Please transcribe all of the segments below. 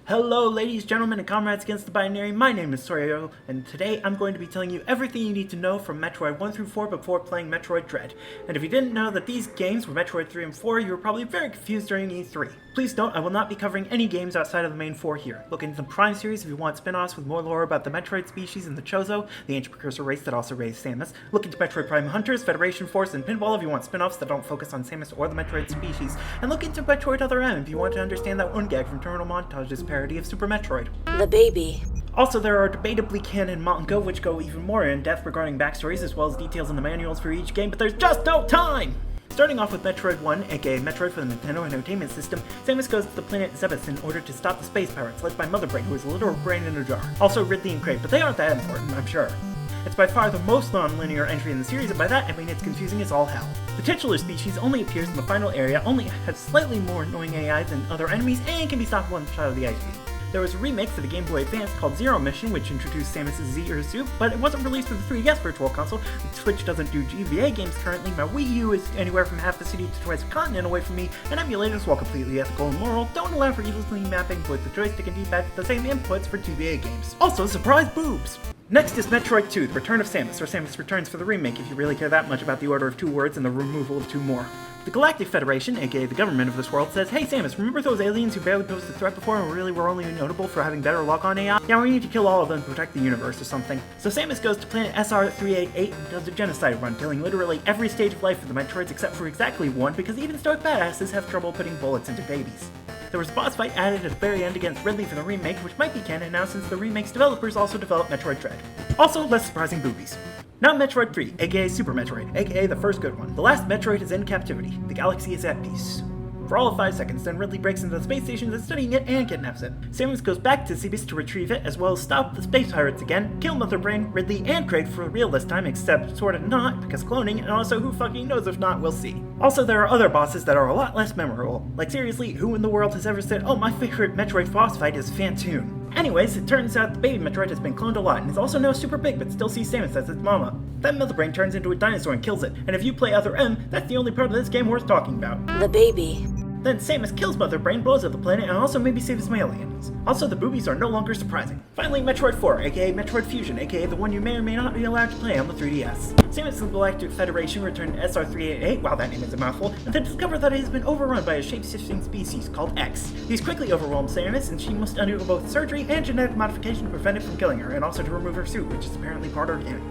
Hello ladies, gentlemen, and comrades against the binary, my name is Sorio, and today I'm going to be telling you everything you need to know from Metroid 1 through 4 before playing Metroid Dread. And if you didn't know that these games were Metroid 3 and 4, you were probably very confused during E3. Please note, I will not be covering any games outside of the main 4 here. Look into the Prime series if you want spin-offs with more lore about the Metroid species and the Chozo, the ancient precursor race that also raised Samus. Look into Metroid Prime Hunters, Federation Force, and Pinball if you want spin-offs that don't focus on Samus or the Metroid species. And look into Metroid Other M if you want to understand that one gag from Terminal Montage's parody of Super Metroid. The baby. Also, there are debatably canon manga which go even more in depth regarding backstories as well as details in the manuals for each game, but there's just no time! Starting off with Metroid 1, aka Metroid for the Nintendo Entertainment System, Samus goes to the planet Zebes in order to stop the space pirates led by Mother Brain, who is a literal brain in a jar. Also Ridley and Crate, but they aren't that important, I'm sure. It's by far the most non-linear entry in the series, and by that I mean it's confusing as all hell. The titular species only appears in the final area, only has slightly more annoying AI than other enemies, and can be stopped one shot of the ice beam. There was a remake for the Game Boy Advance called Zero Mission, which introduced Samus' Z suit, but it wasn't released for the 3DS Virtual Console. The Switch doesn't do GBA games currently, my Wii U is anywhere from half the city to twice the continent away from me, and emulators, while completely ethical and moral, don't allow for easily mapping both the joystick and D-pad to the same inputs for GBA games. Also, surprise boobs! Next is Metroid 2, The Return of Samus, or Samus Returns for the remake if you really care that much about the order of 2 words and the removal of 2 more. The Galactic Federation, aka the government of this world, says, "Hey Samus, remember those aliens who barely posed a threat before and really were only notable for having better lock-on AI? Yeah, we need to kill all of them to protect the universe or something." So Samus goes to planet SR388 and does a genocide run, killing literally every stage of life for the Metroids except for exactly one, because even stoic badasses have trouble putting bullets into babies. There was a boss fight added at the very end against Ridley for the remake, which might be canon now since the remake's developers also developed Metroid Dread. Also, less surprising boobies. Now Metroid 3, aka Super Metroid, aka the first good one. The last Metroid is in captivity. The galaxy is at peace. For all of 5 seconds, then Ridley breaks into the space station that's studying it and kidnaps it. Samus goes back to Zebes to retrieve it, as well as stop the space pirates again, kill Mother Brain, Ridley, and Crate for real this time, except sorta not, because cloning, and also who fucking knows if not, we'll see. Also, there are other bosses that are a lot less memorable. Like seriously, who in the world has ever said, "Oh, my favorite Metroid boss fight is Fantoon"? Anyways, it turns out the baby Metroid has been cloned a lot, and is also now super big, but still sees Samus as its mama. Then Mother Brain turns into a dinosaur and kills it, and if you play Other M, that's the only part of this game worth talking about. The baby. Then Samus kills Mother Brain, blows up the planet, and also maybe saves my aliens. Also, the boobies are no longer surprising. Finally, Metroid 4, aka Metroid Fusion, aka the one you may or may not be allowed to play on the 3DS. Samus and the Galactic Federation return to SR388, wow that name is a mouthful, and then discover that it has been overrun by a shape-shifting species called X. These quickly overwhelm Samus, and she must undergo both surgery and genetic modification to prevent it from killing her, and also to remove her suit, which is apparently part organic.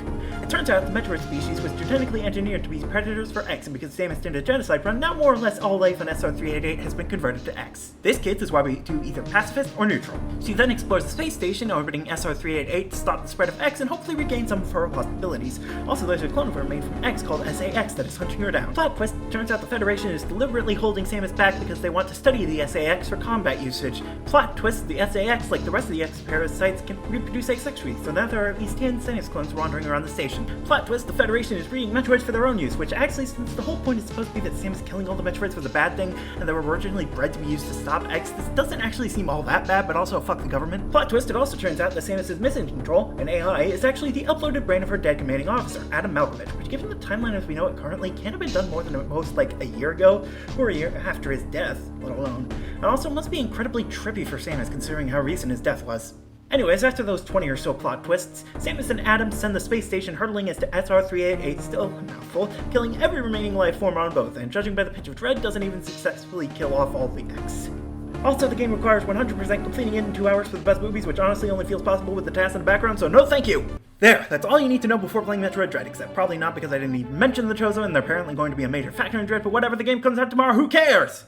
It turns out the Metroid species was genetically engineered to be predators for X, and because Samus did a genocide run, now more or less all life on SR388 has been converted to X. This, kids, is why we do either pacifist or neutral. She then explores the space station orbiting SR388 to stop the spread of X and hopefully regain some of her lost abilities. Also, there's a clone of her made from X called SAX that is hunting her down. Plot twist, turns out the Federation is deliberately holding Samus back because they want to study the SAX for combat usage. Plot twist, the SAX, like the rest of the X parasites, can reproduce asexually, so now there are at least 10 Samus clones wandering around the station. Plot twist, the Federation is breeding Metroids for their own use, which actually, since the whole point is supposed to be that Samus killing all the Metroids was a bad thing, and they were originally bred to be used to stop X, this doesn't actually seem all that bad, but also fuck the government. Plot twist, it also turns out that Samus' mission control, an AI, is actually the uploaded brain of her dead commanding officer, Adam Malkovich, which given the timeline as we know it currently, can't have been done more than at most like a year ago, or a year after his death, let alone. And also must be incredibly trippy for Samus considering how recent his death was. Anyways, after those 20 or so plot twists, Samus and Adam send the space station hurtling into SR388, still a mouthful, killing every remaining life form on both, and judging by the pitch of Dread, doesn't even successfully kill off all the X. Also, the game requires 100% completing it in 2 hours for the best movies, which honestly only feels possible with the TAS in the background, so no thank you! There, that's all you need to know before playing Metroid Dread, except probably not because I didn't even mention the Chozo and they're apparently going to be a major factor in Dread, but whatever, the game comes out tomorrow, who cares?